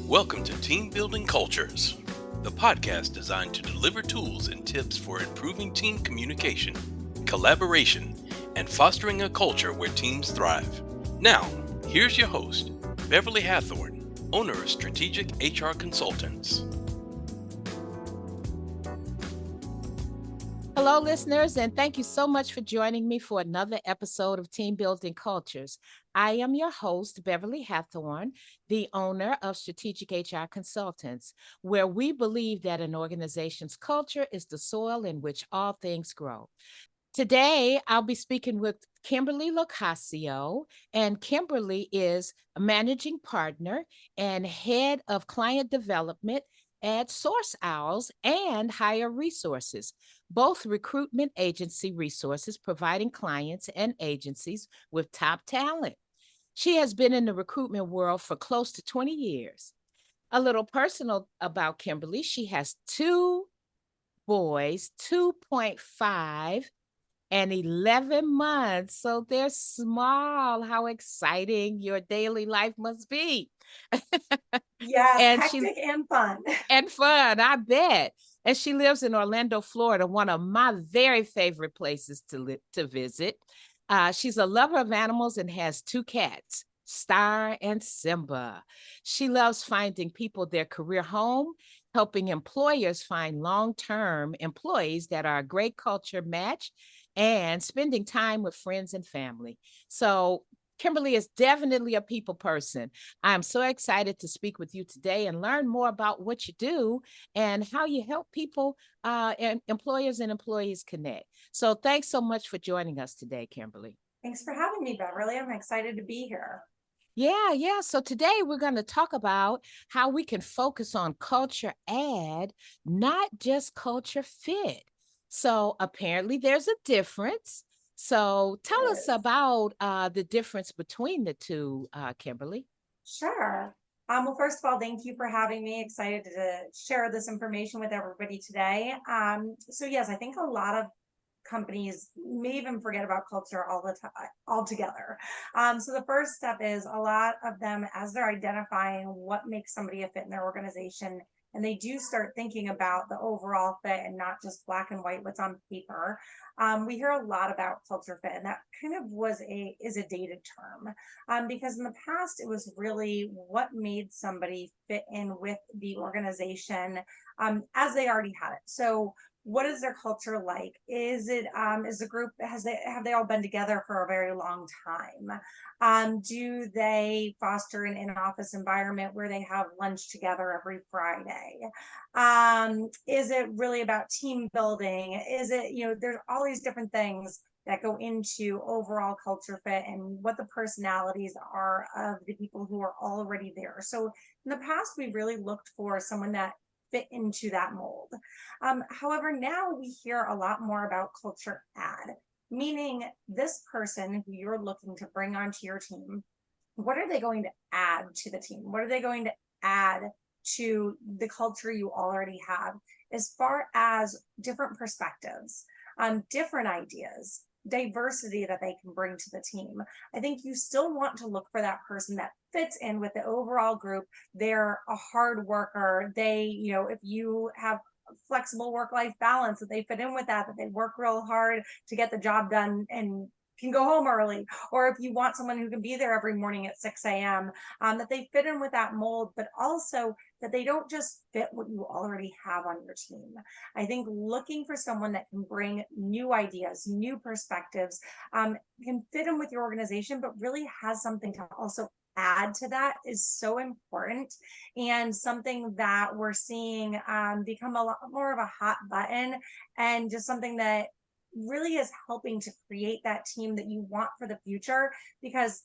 Welcome to Team Building Cultures, the podcast designed to deliver tools and tips for improving team communication, collaboration, and fostering a culture where teams thrive. Now, here's your host, Beverly Hathorn, owner of Strategic HR Consultants. Hello, listeners, and thank you so much for joining me for another episode of Team Building Cultures. I am your host, Beverly Hathorn, the owner of Strategic HR Consultants, where we believe that an organization's culture is the soil in which all things grow. Today, I'll be speaking with Kimberly LoCascio, and Kimberly is a managing partner and head of client development at SourceOwls and HireResources, both recruitment agency resources providing clients and agencies with top talent. She has been in the recruitment world for close to 20 years. A little personal about Kimberly, she has two boys, 2.5 and 11 months. So they're small. How exciting your daily life must be. Yes, and she hectic and fun. and fun, I bet. And she lives in Orlando, Florida, one of my very favorite places to visit. She's a lover of animals and has two cats, Star and Simba. She loves finding people their career home, helping employers find long-term employees that are a great culture match, and spending time with friends and family. So Kimberly is definitely a people person. I'm so excited to speak with you today and learn more about what you do and how you help people and employers and employees connect. So thanks so much for joining us today, Kimberly. Thanks for having me, Beverly. I'm excited to be here. Yeah. So today we're going to talk about how we can focus on culture add, not just culture fit. So apparently there's a difference. So tell us Yes. about the difference between the two, Kimberly. Sure. Well, first of all, thank you for having me. Excited to share this information with everybody today. So yes, I think a lot of companies may even forget about culture all the time altogether. So the first step is a lot of them, as they're identifying what makes somebody a fit in their organization, and they do start thinking about the overall fit and not just black and white what's on paper. We hear a lot about culture fit, and that kind of is a dated term, because in the past it was really what made somebody fit in with the organization, as they already had it. So what is their culture like? Is the group, have they all been together for a very long time? Do they foster an in-office environment where they have lunch together every Friday? Is it really about team building? Is it, there's all these different things that go into overall culture fit and what the personalities are of the people who are already there. So in the past, we really looked for someone that fit into that mold. However, now we hear a lot more about culture add, meaning this person who you're looking to bring onto your team, what are they going to add to the team? What are they going to add to the culture you already have as far as different perspectives, different ideas, diversity that they can bring to the team? I think you still want to look for that person that fits in with the overall group. They're a hard worker. If you have flexible work-life balance, that they fit in with that they work real hard to get the job done and can go home early. Or if you want someone who can be there every morning at 6 a.m., that they fit in with that mold, but also that they don't just fit what you already have on your team. I think looking for someone that can bring new ideas, new perspectives, can fit in with your organization, but really has something to also add to that is so important, and something that we're seeing become a lot more of a hot button, and just something that really is helping to create that team that you want for the future, because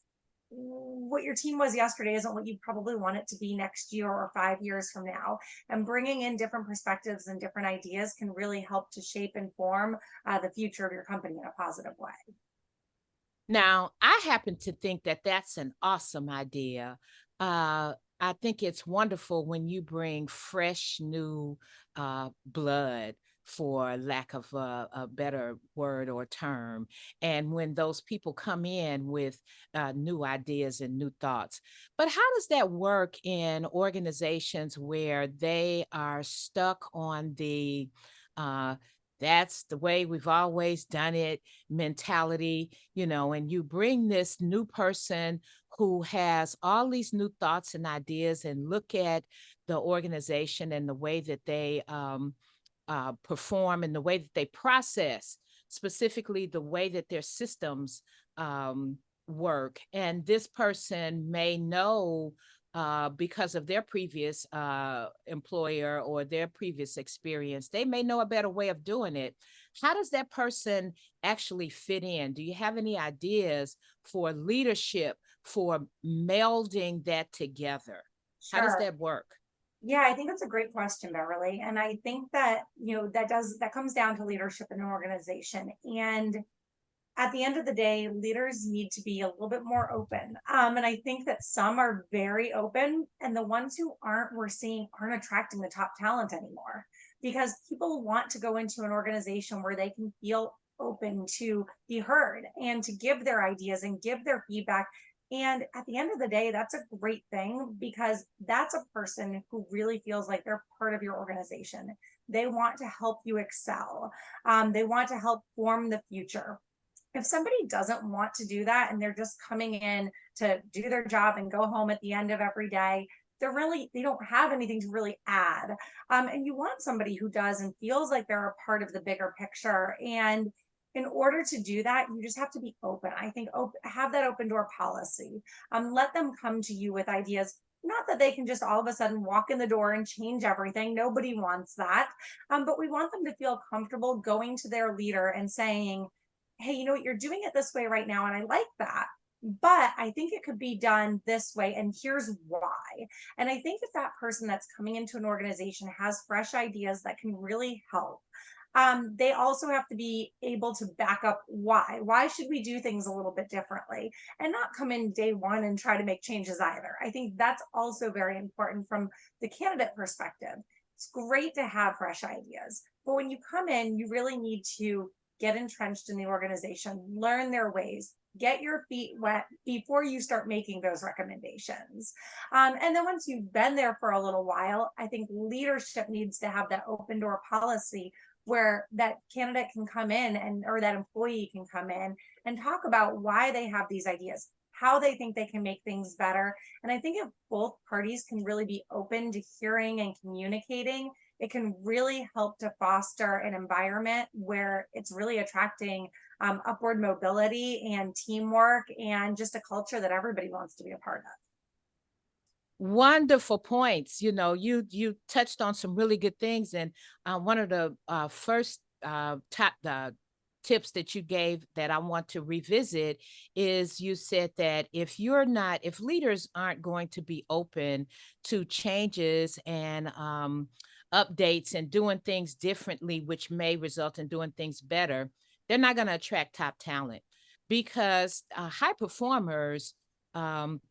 what your team was yesterday isn't what you probably want it to be next year or 5 years from now. And bringing in different perspectives and different ideas can really help to shape and form the future of your company in a positive way. Now, I happen to think that that's an awesome idea. I think it's wonderful when you bring fresh, new blood for lack of a better word or term. And when those people come in with new ideas and new thoughts. But how does that work in organizations where they are stuck on the uh, that's the way we've always done it mentality, and you bring this new person who has all these new thoughts and ideas and look at the organization and the way that they perform and the way that they process, specifically the way that their systems work. And this person may know because of their previous employer or their previous experience, they may know a better way of doing it. How does that person actually fit in? Do you have any ideas for leadership, for melding that together? How does Sure. that work? Yeah, I think that's a great question, Beverly. And I think that, that comes down to leadership in an organization. And at the end of the day, leaders need to be a little bit more open. And I think that some are very open, and the ones who aren't, we're seeing aren't attracting the top talent anymore, because people want to go into an organization where they can feel open to be heard and to give their ideas and give their feedback. And at the end of the day, that's a great thing, because that's a person who really feels like they're part of your organization. They want to help you excel. They want to help form the future. If somebody doesn't want to do that and they're just coming in to do their job and go home at the end of every day, they don't have anything to really add. And you want somebody who does and feels like they're a part of the bigger picture. And in order to do that, you just have to be open. I think have that open door policy. Let them come to you with ideas. Not that they can just all of a sudden walk in the door and change everything. Nobody wants that. But we want them to feel comfortable going to their leader and saying, hey, you know what, you're doing it this way right now, and I like that, but I think it could be done this way, and here's why. And I think if that person that's coming into an organization has fresh ideas that can really help, they also have to be able to back up why. Why should we do things a little bit differently, and not come in day one and try to make changes either. I think that's also very important from the candidate perspective. It's great to have fresh ideas, but when you come in, you really need to get entrenched in the organization, learn their ways, get your feet wet before you start making those recommendations. And then once you've been there for a little while, I think leadership needs to have that open door policy where that candidate can come in or that employee can come in and talk about why they have these ideas, how they think they can make things better. And I think if both parties can really be open to hearing and communicating, it can really help to foster an environment where it's really attracting upward mobility and teamwork and just a culture that everybody wants to be a part of. Wonderful points. You touched on some really good things, and one of the first top tips that you gave that I want to revisit is you said that if leaders aren't going to be open to changes and updates and doing things differently, which may result in doing things better, they're not going to attract top talent, because high performers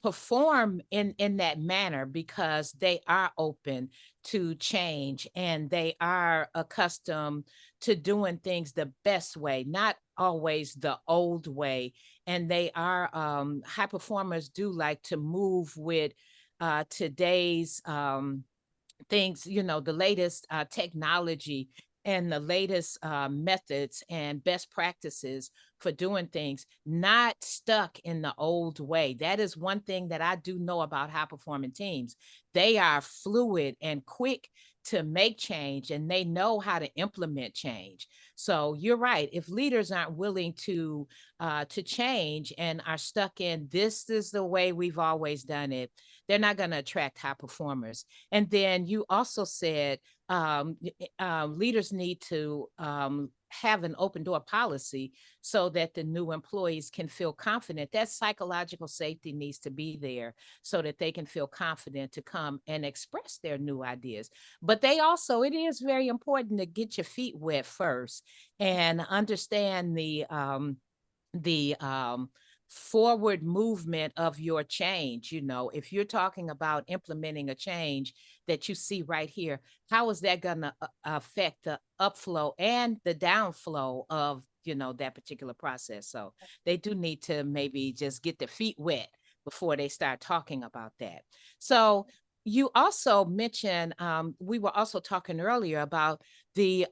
perform in that manner because they are open to change and they are accustomed to doing things the best way, not always the old way. And they are high performers do like to move with today's things, the latest technology and the latest methods and best practices for doing things, not stuck in the old way. That is one thing that I do know about high performing teams. They are fluid and quick to make change, and they know how to implement change. So you're right. If leaders aren't willing to change and are stuck in this is the way we've always done it, they're not going to attract high performers. And then you also said leaders need to have an open door policy so that the new employees can feel confident. That psychological safety needs to be there so that they can feel confident to come and express their new ideas. But it is very important to get your feet wet first and understand the forward movement of your change. If you're talking about implementing a change that you see right here, how is that going to affect the upflow and the downflow of that particular process? So they do need to maybe just get their feet wet before they start talking about that. So you also mentioned, we were also talking earlier about the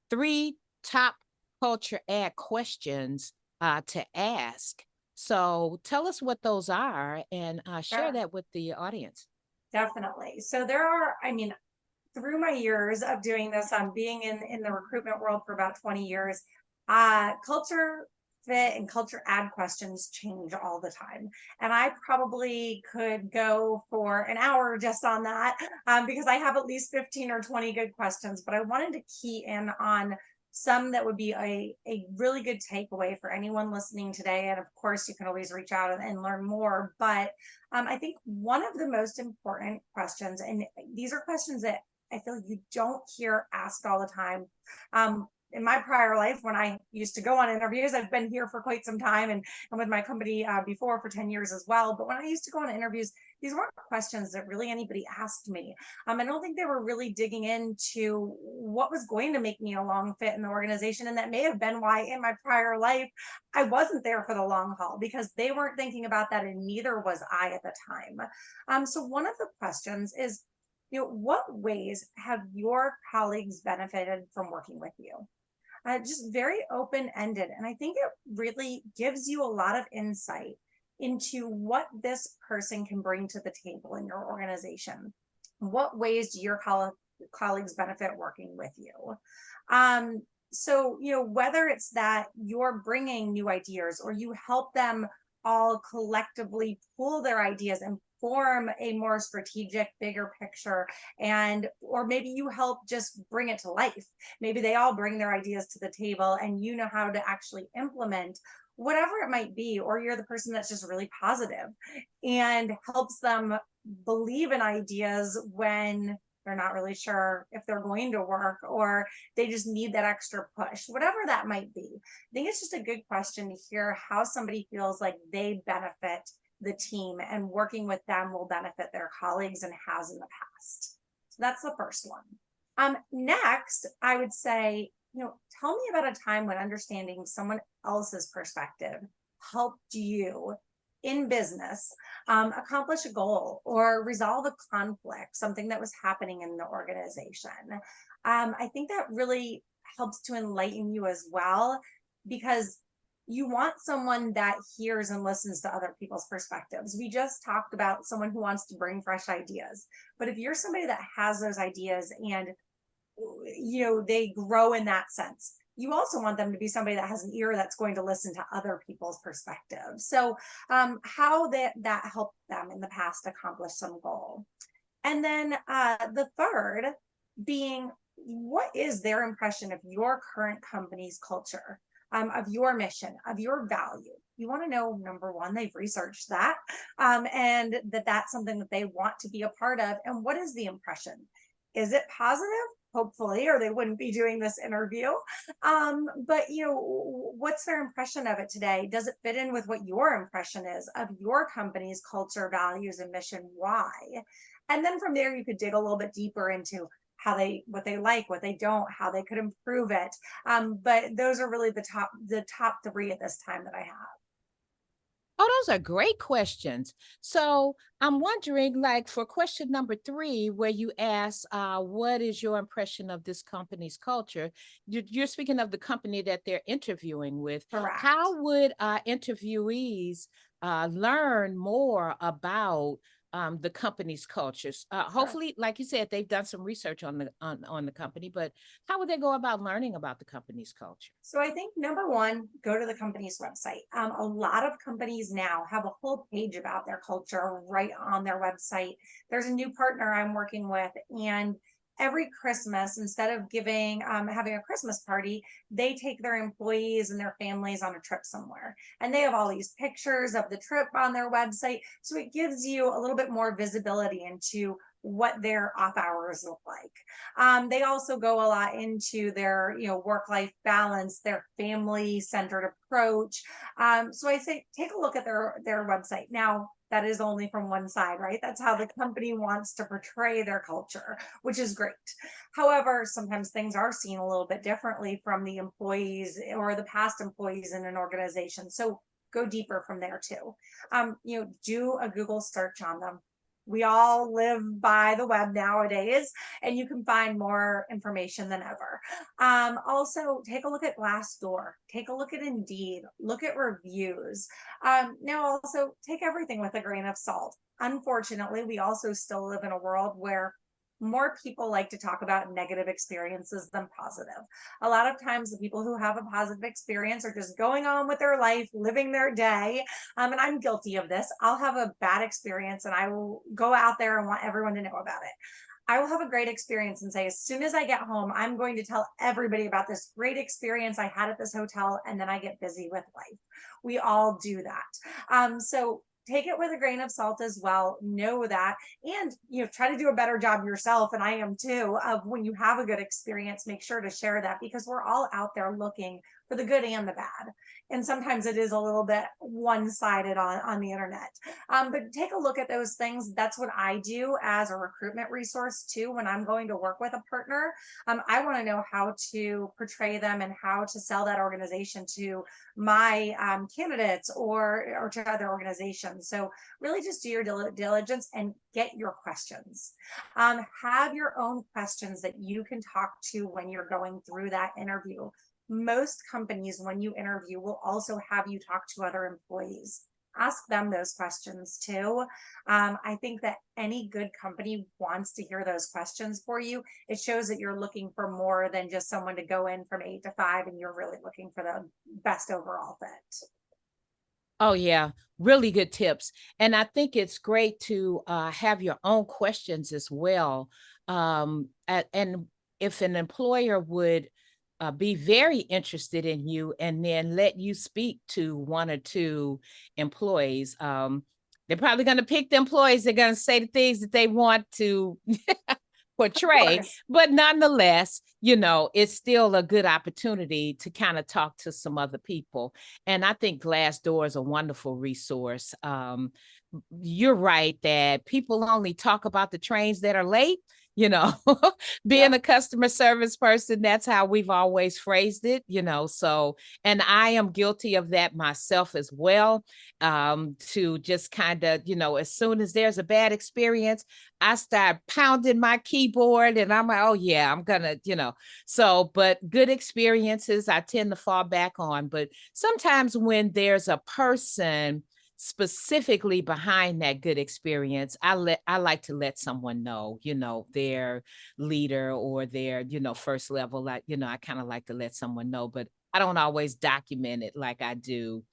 3 top culture ad questions to ask. So tell us what those are and share Sure. that with the audience. Definitely. So there are, I mean, through my years of doing this, being in the recruitment world for about 20 years, culture fit and culture ad questions change all the time. And I probably could go for an hour just on that, because I have at least 15 or 20 good questions, but I wanted to key in on some that would be a really good takeaway for anyone listening today. And of course, you can always reach out and learn more. But I think one of the most important questions, and these are questions that I feel you don't hear asked all the time. In my prior life, when I used to go on interviews, I've been here for quite some time and with my company before for 10 years as well. But when I used to go on interviews, these weren't questions that really anybody asked me. I don't think they were really digging into what was going to make me a long fit in the organization. And that may have been why in my prior life, I wasn't there for the long haul, because they weren't thinking about that, and neither was I at the time. So one of the questions is, what ways have your colleagues benefited from working with you? Just very open-ended. And I think it really gives you a lot of insight into what this person can bring to the table in your organization. What ways do your colleagues benefit working with you? So, whether it's that you're bringing new ideas or you help them all collectively pool their ideas and form a more strategic, bigger picture, or maybe you help just bring it to life. Maybe they all bring their ideas to the table and you know how to actually implement whatever it might be, or you're the person that's just really positive and helps them believe in ideas when they're not really sure if they're going to work, or they just need that extra push, whatever that might be. I think it's just a good question to hear how somebody feels like they benefit the team, and working with them will benefit their colleagues and has in the past. So that's the first one. Next, I would say, tell me about a time when understanding someone else's perspective helped you in business accomplish a goal or resolve a conflict, something that was happening in the organization. I think that really helps to enlighten you as well, because you want someone that hears and listens to other people's perspectives. We just talked about someone who wants to bring fresh ideas, but if you're somebody that has those ideas and they grow in that sense, you also want them to be somebody that has an ear that's going to listen to other people's perspectives. So how that helped them in the past accomplish some goal. And then the third being, what is their impression of your current company's culture, of your mission, of your value? You want to know, number one, they've researched that, and that's something that they want to be a part of. And what is the impression? Is it positive? Hopefully, or they wouldn't be doing this interview. But what's their impression of it today? Does it fit in with what your impression is of your company's culture, values, and mission? Why? And then from there, you could dig a little bit deeper into what they like, what they don't, how they could improve it. But those are really the top three at this time that I have. Oh, those are great questions. So I'm wondering, like for question number 3, where you ask, what is your impression of this company's culture? You're speaking of the company that they're interviewing with. Correct. How would interviewees learn more about the company's cultures? Hopefully, like you said, they've done some research on the company, but how would they go about learning about the company's culture? So I think number one, go to the company's website. A lot of companies now have a whole page about their culture right on their website. There's a new partner I'm working with, and every Christmas, instead of having a Christmas party, they take their employees and their families on a trip somewhere. And they have all these pictures of the trip on their website. So it gives you a little bit more visibility into what their off hours look like. They also go a lot into their, work-life balance, their family-centered approach. So I say, take a look at their website. Now, that is only from one side, right? That's how the company wants to portray their culture, which is great. However, sometimes things are seen a little bit differently from the employees or the past employees in an organization. So go deeper from there too. Do a Google search on them. We all live by the web nowadays, and you can find more information than ever. Also, take a look at Glassdoor, take a look at Indeed, look at reviews. Now, also take everything with a grain of salt. Unfortunately, we also still live in a world where more people like to talk about negative experiences than positive. A lot of times the people who have a positive experience are just going on with their life, living their day. And I'm guilty of this. I'll have a bad experience and I will go out there and want everyone to know about it. I will have a great experience and say, as soon as I get home, I'm going to tell everybody about this great experience I had at this hotel. And then I get busy with life. We all do that. So take it with a grain of salt as well. Know that, and try to do a better job yourself. And I am too, of when you have a good experience, make sure to share that, because we're all out there looking for the good and the bad. And sometimes it is a little bit one-sided on the internet. But take a look at those things. That's what I do as a recruitment resource too. When I'm going to work with a partner, I want to know how to portray them and how to sell that organization to my candidates or to other organizations. So really just do your diligence and get your questions. Have your own questions that you can talk to when you're going through that interview. Most companies, when you interview, will also have you talk to other employees. Ask them those questions too. I think that any good company wants to hear those questions for you. It shows that you're looking for more than just someone to go in from 8 to 5, and you're really looking for the best overall fit. Oh, yeah, really good tips. And I think it's great to have your own questions as well. And if an employer would be very interested in you and then let you speak to one or two employees, they're probably going to pick the employees. They're going to say the things that they want to portray, but nonetheless, it's still a good opportunity to kind of talk to some other people. And I think Glassdoor is a wonderful resource. You're right that people only talk about the trains that are late. Being a customer service person, that's how we've always phrased it, so, and I am guilty of that myself as well, to just kind of, as soon as there's a bad experience, I start pounding my keyboard and I'm like, oh yeah, I'm gonna, so, but good experiences I tend to fall back on. But sometimes when there's a person specifically behind that good experience, I like to let someone know, their leader or their, first level, I kind of like to let someone know, but I don't always document it like I do,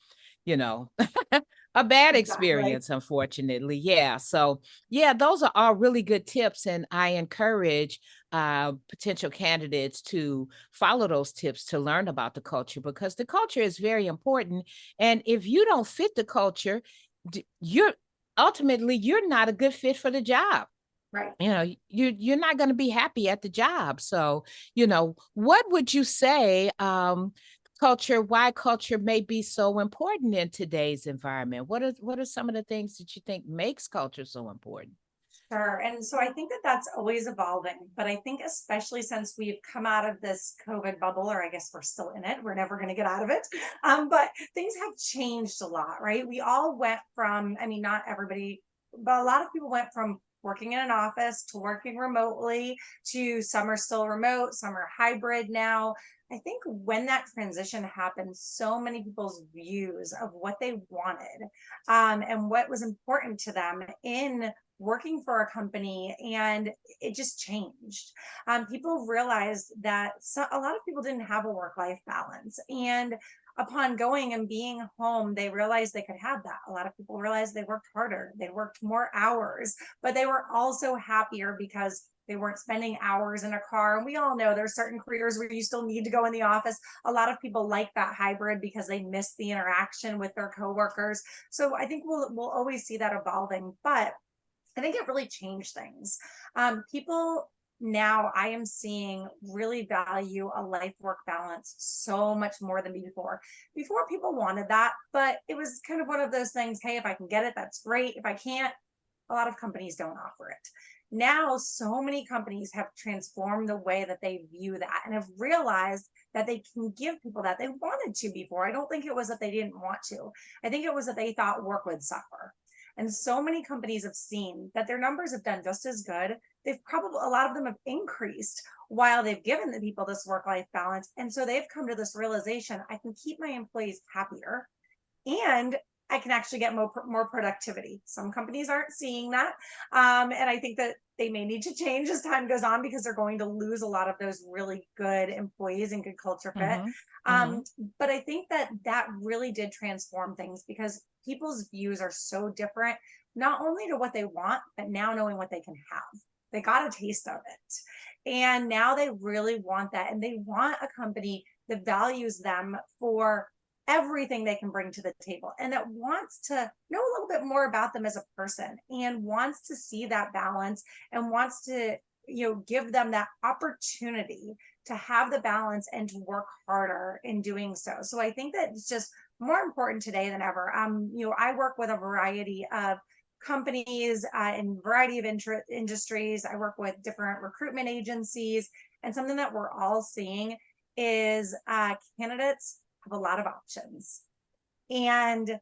a bad experience, unfortunately. Yeah. So yeah, those are all really good tips. And I encourage potential candidates to follow those tips to learn about the culture, because the culture is very important. And if you don't fit the culture, you're not a good fit for the job. Right. You're not going to be happy at the job. So, what would you say, why culture may be so important in today's environment? What are some of the things that you think makes culture so important? Sure. And so I think that that's always evolving, but I think especially since we've come out of this COVID bubble, or I guess we're still in it, we're never going to get out of it. But things have changed a lot, right? We all went from, not everybody, but a lot of people went from working in an office to working remotely, to some are still remote, some are hybrid now. I think when that transition happened, so many people's views of what they wanted, and what was important to them in working for a company, and it just changed. People realized that a lot of people didn't have a work-life balance, and upon going and being home, they realized they could have that. A lot of people realized they worked harder, they worked more hours, but they were also happier because they weren't spending hours in a car. And we all know there's certain careers where you still need to go in the office. A lot of people like that hybrid because they miss the interaction with their coworkers. So I think we'll always see that evolving. But I think it really changed things. People now, I am seeing, really value a life work balance so much more than before. Before, people wanted that, but it was kind of one of those things. Hey, if I can get it, that's great. If I can't, a lot of companies don't offer it. Now, so many companies have transformed the way that they view that and have realized that they can give people that they wanted to before. I don't think it was that they didn't want to. I think it was that they thought work would suffer. And so many companies have seen that their numbers have done just as good. They've probably, a lot of them have increased while they've given the people this work-life balance. And so they've come to this realization: I can keep my employees happier, and I can actually get more productivity. Some companies aren't seeing that. And I think that they may need to change as time goes on, because they're going to lose a lot of those really good employees and good culture fit. But I think that that really did transform things, because people's views are so different, not only to what they want, but now knowing what they can have. They got a taste of it. And now they really want that. And they want a company that values them for everything they can bring to the table, and that wants to know a little bit more about them as a person, and wants to see that balance, and wants to, give them that opportunity to have the balance and to work harder in doing so. So I think that it's just more important today than ever. I work with a variety of companies in a variety of industries. I work with different recruitment agencies, and something that we're all seeing is candidates have a lot of options. And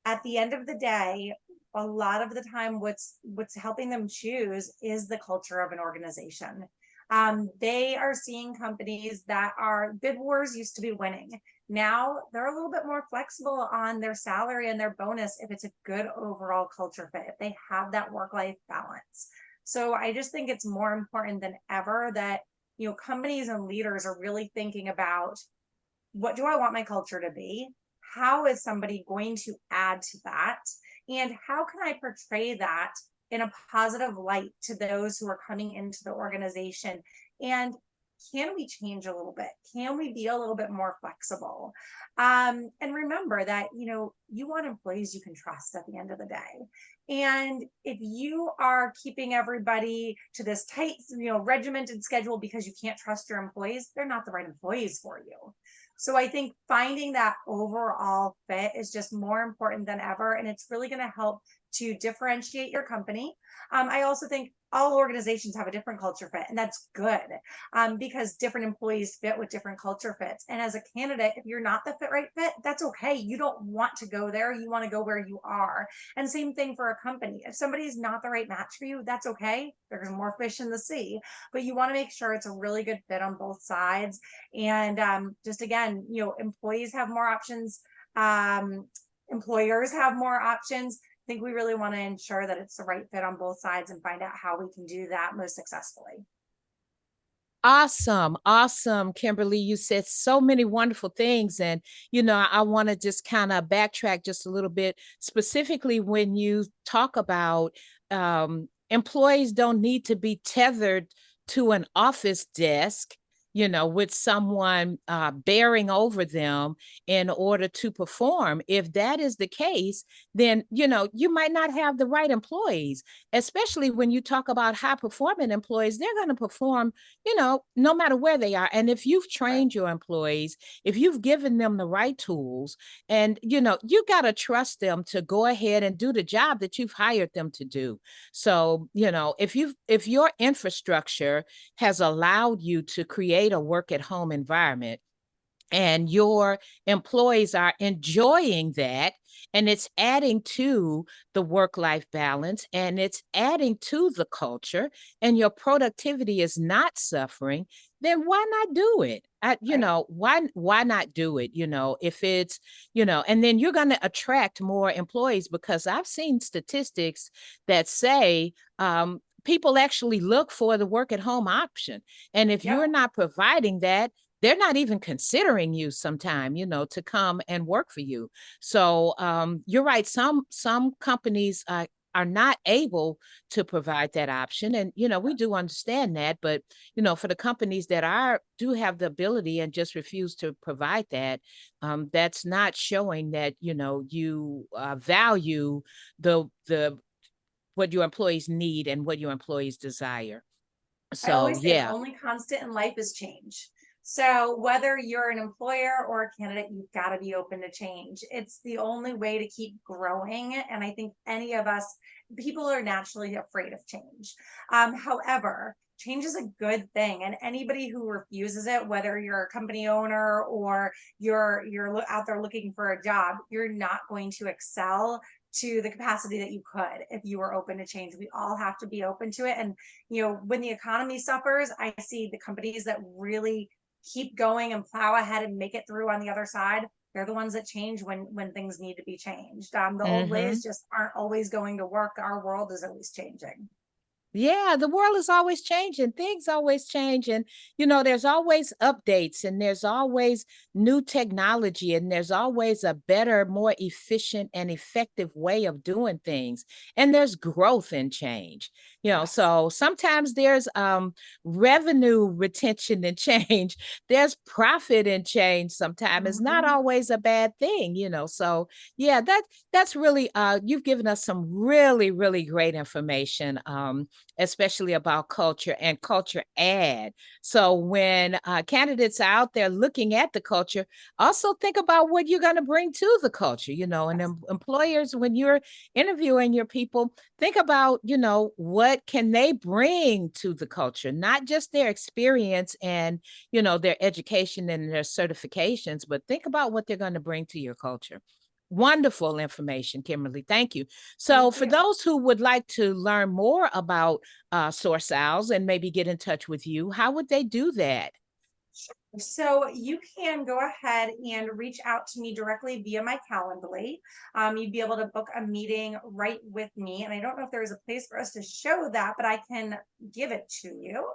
at the end of the day, a lot of the time, what's helping them choose is the culture of an organization. They are seeing companies that are, bid wars used to be winning. Now they're a little bit more flexible on their salary and their bonus if it's a good overall culture fit, if they have that work-life balance. So I just think it's more important than ever that, companies and leaders are really thinking about, what do I want my culture to be? How is somebody going to add to that? And how can I portray that in a positive light to those who are coming into the organization? And can we change a little bit? Can we be a little bit more flexible? And remember that, you want employees you can trust at the end of the day. And if you are keeping everybody to this tight, regimented schedule because you can't trust your employees, they're not the right employees for you. So I think finding that overall fit is just more important than ever. And it's really going to help to differentiate your company. I also think all organizations have a different culture fit, and that's good, because different employees fit with different culture fits. And as a candidate, if you're not the right fit, that's okay. You don't want to go there. You want to go where you are. And same thing for a company. If somebody's not the right match for you, that's okay. There's more fish in the sea, but you want to make sure it's a really good fit on both sides. And just again, employees have more options. Employers have more options. I think we really want to ensure that it's the right fit on both sides and find out how we can do that most successfully. Awesome. Awesome, Kimberly. You said so many wonderful things. And, I want to just kind of backtrack just a little bit, specifically when you talk about employees don't need to be tethered to an office desk, with someone bearing over them in order to perform. If that is the case, then, you might not have the right employees, especially when you talk about high performing employees. They're going to perform, no matter where they are. And if you've trained your employees, if you've given them the right tools, and, you got to trust them to go ahead and do the job that you've hired them to do. So, if your infrastructure has allowed you to create a work at home environment, and your employees are enjoying that, and it's adding to the work-life balance, and it's adding to the culture, and your productivity is not suffering, then why not do it? Why not do it? If it's, and then you're going to attract more employees, because I've seen statistics that say, people actually look for the work at home option. And if you're not providing that, they're not even considering you sometime, to come and work for you. So you're right. Some companies are not able to provide that option. And, we do understand that. But, for the companies that do have the ability and just refuse to provide that, that's not showing that, you value the your employees need and what your employees desire. I So always say the yeah. only constant in life is change. So whether you're an employer or a candidate, you've got to be open to change. It's the only way to keep growing. And I think any of us, people are naturally afraid of change. However, change is a good thing, and anybody who refuses it, whether you're a company owner or you're out there looking for a job, you're not going to excel to the capacity that you could if you were open to change. We all have to be open to it. And when the economy suffers, I see the companies that really keep going and plow ahead and make it through on the other side. They're the ones that change when things need to be changed. The old ways just aren't always going to work. Our world is always changing. Yeah, the world is always changing. Things always change. And, there's always updates and there's always new technology and there's always a better, more efficient and effective way of doing things. And there's growth and change. So sometimes there's revenue retention and change. There's profit and change sometimes. It's not always a bad thing, So yeah, that's really you've given us some really, really great information. Especially about culture and culture add. So when candidates are out there looking at the culture, also think about what you're going to bring to the culture, and employers, when you're interviewing your people, think about, what can they bring to the culture, not just their experience and, their education and their certifications, but think about what they're going to bring to your culture. Wonderful information, Kimberly. Thank you. So for those who would like to learn more about SourceOwls and maybe get in touch with you, how would they do that? So you can go ahead and reach out to me directly via my Calendly. You'd be able to book a meeting right with me. And I don't know if there's a place for us to show that, but I can give it to you.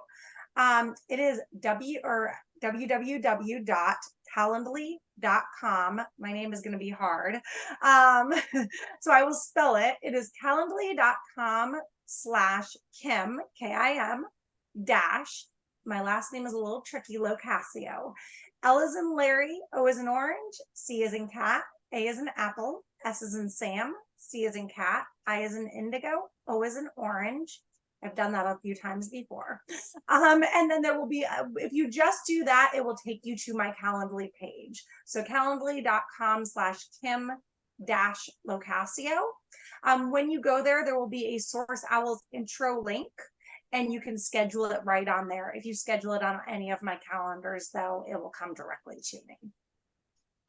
It is www.calendly.com. My name is going to be hard. So I will spell it. It is calendly.com/Kim, Kim, dash. My last name is a little tricky, LoCascio. L is in Larry, O is in orange, C is in cat, A is in apple, S is in Sam, C is in cat, I is in indigo, O is in orange. I've done that a few times before. And then there will be, if you just do that, it will take you to my Calendly page. So calendly.com/Kim-LoCascio. When you go there, there will be a SourceOwls intro link, and you can schedule it right on there. If you schedule it on any of my calendars, though, it will come directly to me.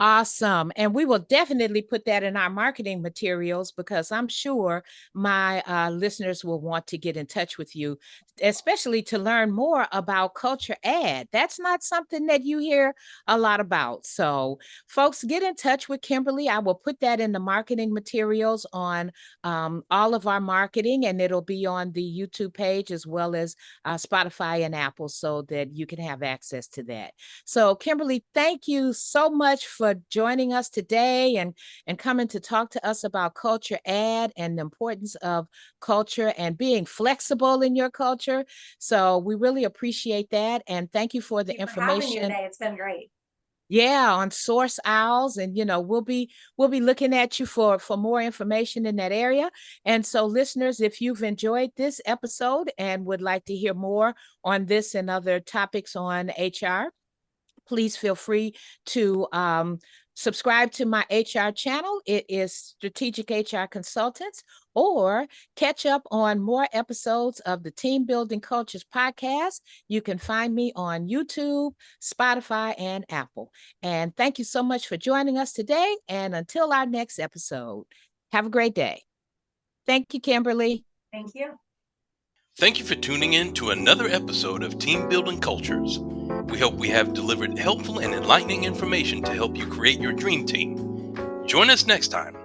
Awesome. And we will definitely put that in our marketing materials because I'm sure my listeners will want to get in touch with you, especially to learn more about culture add. That's not something that you hear a lot about. So folks, get in touch with Kimberly. I will put that in the marketing materials on all of our marketing, and it'll be on the YouTube page as well as Spotify and Apple so that you can have access to that. So Kimberly, thank you so much for joining us today and coming to talk to us about culture add and the importance of culture and being flexible in your culture. So we really appreciate that. And thank you for the information. For having me today. It's been great. Yeah, on SourceOwls, and we'll be looking at you for more information in that area. And so listeners, if you've enjoyed this episode and would like to hear more on this and other topics on HR, please feel free to subscribe to my HR channel. It is Strategic HR Consultants, or catch up on more episodes of the Team Building Cultures podcast. You can find me on YouTube, Spotify, and Apple. And thank you so much for joining us today. And until our next episode, have a great day. Thank you, Kimberly. Thank you. Thank you for tuning in to another episode of Team Building Cultures. We hope we have delivered helpful and enlightening information to help you create your dream team. Join us next time